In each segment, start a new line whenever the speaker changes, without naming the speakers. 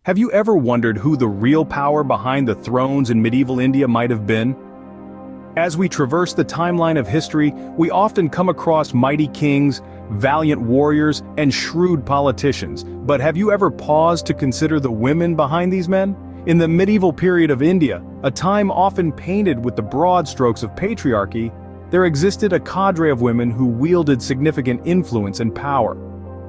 Have you ever wondered who the real power behind the thrones in medieval India might have been? As we traverse the timeline of history, we often come across mighty kings, valiant warriors, and shrewd politicians. But have you ever paused to consider the women behind these men? In the medieval period of India, a time often painted with the broad strokes of patriarchy, there existed a cadre of women who wielded significant influence and power.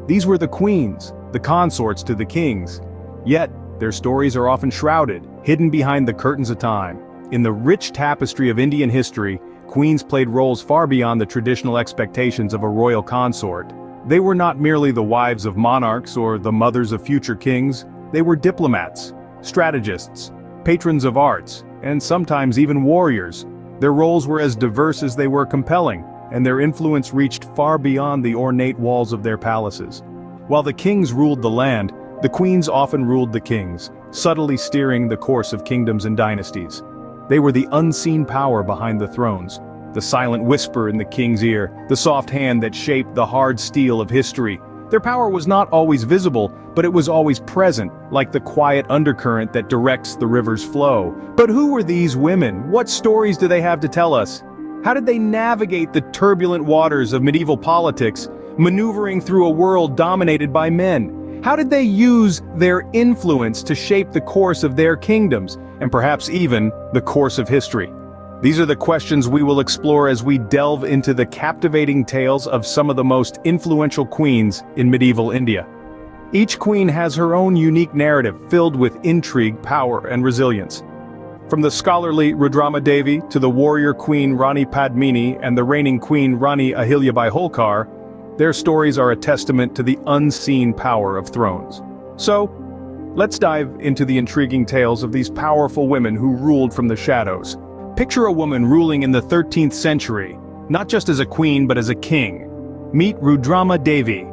These were the queens, the consorts to the kings. Yet, their stories are often shrouded, hidden behind the curtains of time. In the rich tapestry of Indian history, queens played roles far beyond the traditional expectations of a royal consort. They were not merely the wives of monarchs or the mothers of future kings, they were diplomats, strategists, patrons of arts, and sometimes even warriors. Their roles were as diverse as they were compelling, and their influence reached far beyond the ornate walls of their palaces. While the kings ruled the land, the queens often ruled the kings, subtly steering the course of kingdoms and dynasties. They were the unseen power behind the thrones, the silent whisper in the king's ear, the soft hand that shaped the hard steel of history. Their power was not always visible, but it was always present, like the quiet undercurrent that directs the river's flow. But who were these women? What stories do they have to tell us? How did they navigate the turbulent waters of medieval politics, maneuvering through a world dominated by men? How did they use their influence to shape the course of their kingdoms, and perhaps even the course of history? These are the questions we will explore as we delve into the captivating tales of some of the most influential queens in medieval India. Each queen has her own unique narrative filled with intrigue, power, and resilience. From the scholarly Rudrama Devi to the warrior queen Rani Padmini and the reigning queen Rani Ahilyabai Holkar, their stories are a testament to the unseen power of thrones. So, let's dive into the intriguing tales of these powerful women who ruled from the shadows. Picture a woman ruling in the 13th century, not just as a queen but as a king. Meet Rudrama Devi.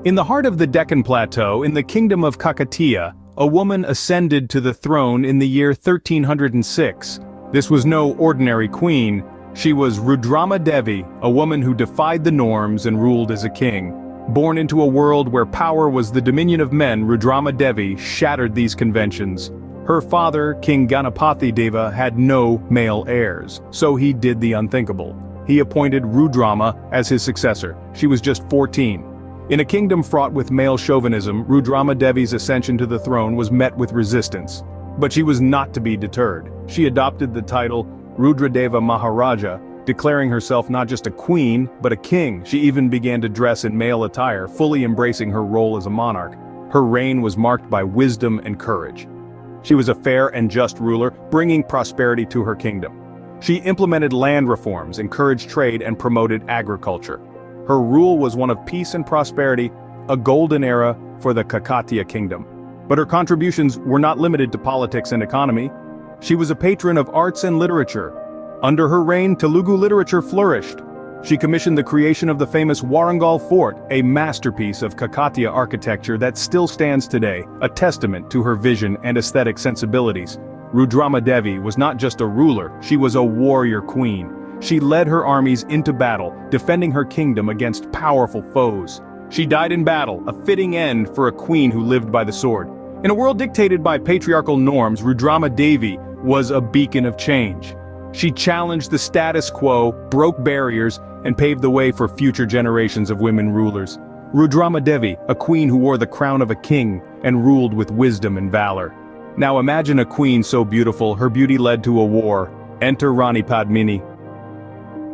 In the heart of the Deccan Plateau, in the kingdom of Kakatiya, a woman ascended to the throne in the year 1306. This was no ordinary queen. She was Rudrama Devi, a woman who defied the norms and ruled as a king. Born into a world where power was the dominion of men, Rudrama Devi shattered these conventions. Her father, King Ganapati Deva, had no male heirs, so he did the unthinkable. He appointed Rudrama as his successor. She was just 14. In a kingdom fraught with male chauvinism, Rudrama Devi's ascension to the throne was met with resistance. But she was not to be deterred. She adopted the title Rudradeva Maharaja, declaring herself not just a queen, but a king. She even began to dress in male attire, fully embracing her role as a monarch. Her reign was marked by wisdom and courage. She was a fair and just ruler, bringing prosperity to her kingdom. She implemented land reforms, encouraged trade, and promoted agriculture. Her rule was one of peace and prosperity, a golden era for the Kakatiya kingdom. But her contributions were not limited to politics and economy. She was a patron of arts and literature. Under her reign, Telugu literature flourished. She commissioned the creation of the famous Warangal Fort, a masterpiece of Kakatiya architecture that still stands today, a testament to her vision and aesthetic sensibilities. Rudrama Devi was not just a ruler, she was a warrior queen. She led her armies into battle, defending her kingdom against powerful foes. She died in battle, a fitting end for a queen who lived by the sword. In a world dictated by patriarchal norms, Rudrama Devi was a beacon of change. She challenged the status quo, broke barriers, and paved the way for future generations of women rulers. Rudrama Devi, a queen who wore the crown of a king and ruled with wisdom and valor. Now imagine a queen so beautiful, her beauty led to a war. Enter Rani Padmini.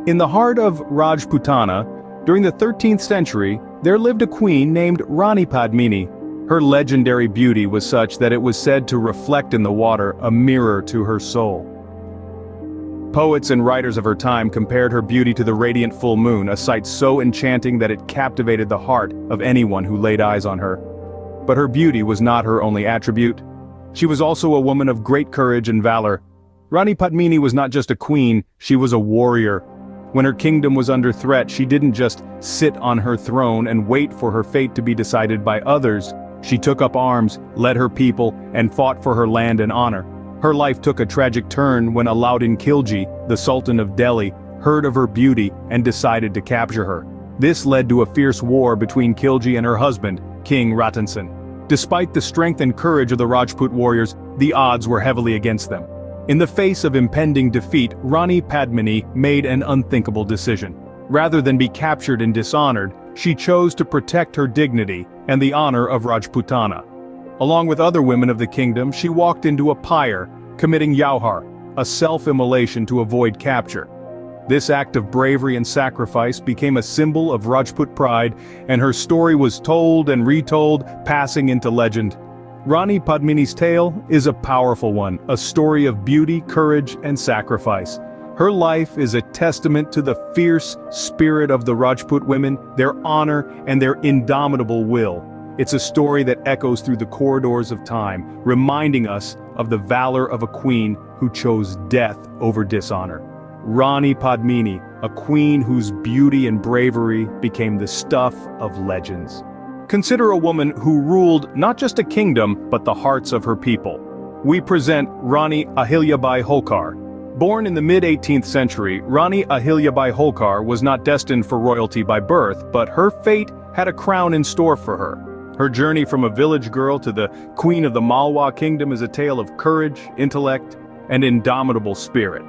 In the heart of Rajputana, during the 13th century, there lived a queen named Rani Padmini. Her legendary beauty was such that it was said to reflect in the water, a mirror to her soul. Poets and writers of her time compared her beauty to the radiant full moon, a sight so enchanting that it captivated the heart of anyone who laid eyes on her. But her beauty was not her only attribute. She was also a woman of great courage and valor. Rani Padmini was not just a queen, she was a warrior. When her kingdom was under threat, she didn't just sit on her throne and wait for her fate to be decided by others. She took up arms, led her people, and fought for her land and honor. Her life took a tragic turn when Alauddin Khilji, the Sultan of Delhi, heard of her beauty and decided to capture her. This led to a fierce war between Khilji and her husband, King Ratan Sen. Despite the strength and courage of the Rajput warriors, the odds were heavily against them. In the face of impending defeat, Rani Padmini made an unthinkable decision. Rather than be captured and dishonored, she chose to protect her dignity and the honor of Rajputana. Along with other women of the kingdom, she walked into a pyre, committing Jauhar, a self-immolation to avoid capture. This act of bravery and sacrifice became a symbol of Rajput pride, and her story was told and retold, passing into legend. Rani Padmini's tale is a powerful one, a story of beauty, courage, and sacrifice. Her life is a testament to the fierce spirit of the Rajput women, their honor, and their indomitable will. It's a story that echoes through the corridors of time, reminding us of the valor of a queen who chose death over dishonor. Rani Padmini, a queen whose beauty and bravery became the stuff of legends. Consider a woman who ruled not just a kingdom, but the hearts of her people. We present Rani Ahilyabai Holkar. Born in the mid-18th century, Rani Ahilyabai Holkar was not destined for royalty by birth, but her fate had a crown in store for her. Her journey from a village girl to the queen of the Malwa kingdom is a tale of courage, intellect, and indomitable spirit.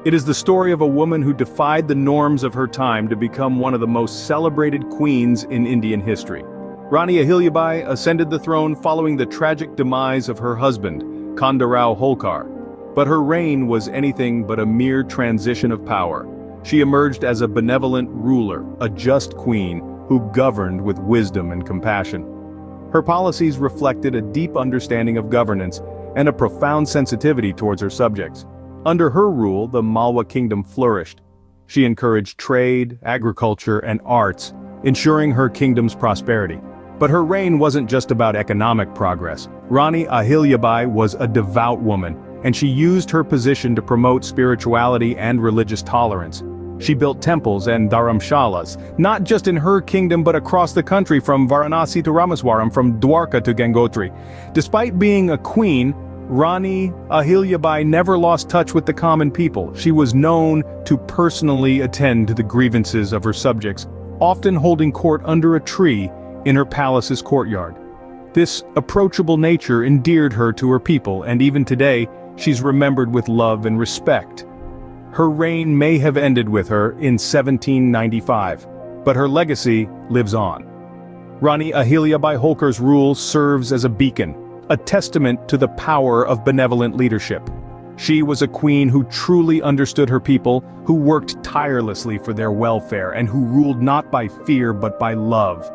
It is the story of a woman who defied the norms of her time to become one of the most celebrated queens in Indian history. Rani Ahilyabai ascended the throne following the tragic demise of her husband, Khandarao Holkar. But her reign was anything but a mere transition of power. She emerged as a benevolent ruler, a just queen, who governed with wisdom and compassion. Her policies reflected a deep understanding of governance and a profound sensitivity towards her subjects. Under her rule, the Malwa kingdom flourished. She encouraged trade, agriculture, and arts, ensuring her kingdom's prosperity. But her reign wasn't just about economic progress. Rani Ahilyabai was a devout woman, and she used her position to promote spirituality and religious tolerance. She built temples and dharamshalas, not just in her kingdom but across the country, from Varanasi to Ramaswaram, from Dwarka to Gangotri. Despite being a queen, Rani Ahilyabai never lost touch with the common people. She was known to personally attend to the grievances of her subjects, often holding court under a tree in her palace's courtyard. This approachable nature endeared her to her people, and even today, she's remembered with love and respect. Her reign may have ended with her in 1795, but her legacy lives on. Rani Ahilyabai Holkar's rule serves as a beacon, a testament to the power of benevolent leadership. She was a queen who truly understood her people, who worked tirelessly for their welfare, and who ruled not by fear but by love.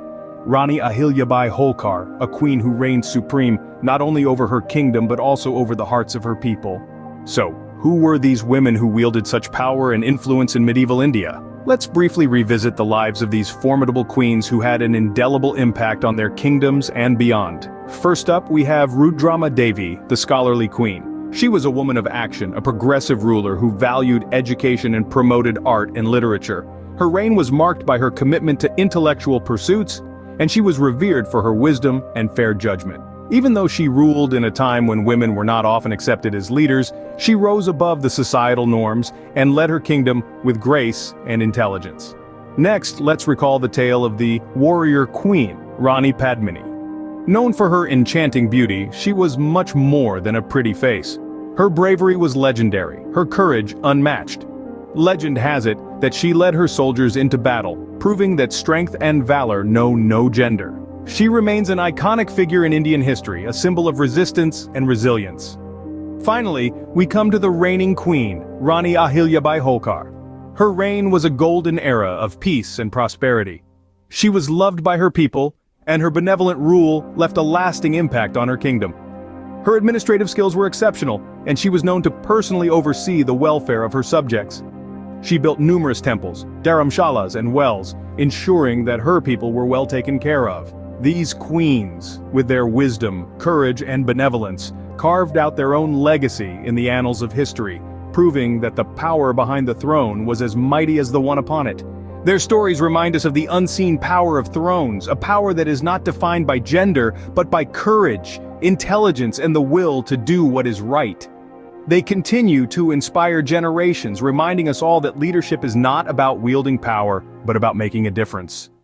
Rani Ahilyabai Holkar, a queen who reigned supreme not only over her kingdom but also over the hearts of her people. So, who were these women who wielded such power and influence in medieval India? Let's briefly revisit the lives of these formidable queens who had an indelible impact on their kingdoms and beyond. First up, we have Rudrama Devi, the scholarly queen. She was a woman of action, a progressive ruler who valued education and promoted art and literature. Her reign was marked by her commitment to intellectual pursuits, and she was revered for her wisdom and fair judgment. Even though she ruled in a time when women were not often accepted as leaders, she rose above the societal norms and led her kingdom with grace and intelligence. Next, let's recall the tale of the warrior queen, Rani Padmini. Known for her enchanting beauty, she was much more than a pretty face. Her bravery was legendary, her courage unmatched. Legend has it that she led her soldiers into battle, proving that strength and valor know no gender. She remains an iconic figure in Indian history, a symbol of resistance and resilience. Finally, we come to the reigning queen, Rani Ahilyabai Holkar. Her reign was a golden era of peace and prosperity. She was loved by her people, and her benevolent rule left a lasting impact on her kingdom. Her administrative skills were exceptional, and she was known to personally oversee the welfare of her subjects. She built numerous temples, dharamshalas, and wells, ensuring that her people were well taken care of. These queens, with their wisdom, courage, and benevolence, carved out their own legacy in the annals of history, proving that the power behind the throne was as mighty as the one upon it. Their stories remind us of the unseen power of thrones, a power that is not defined by gender, but by courage, intelligence, and the will to do what is right. They continue to inspire generations, reminding us all that leadership is not about wielding power, but about making a difference.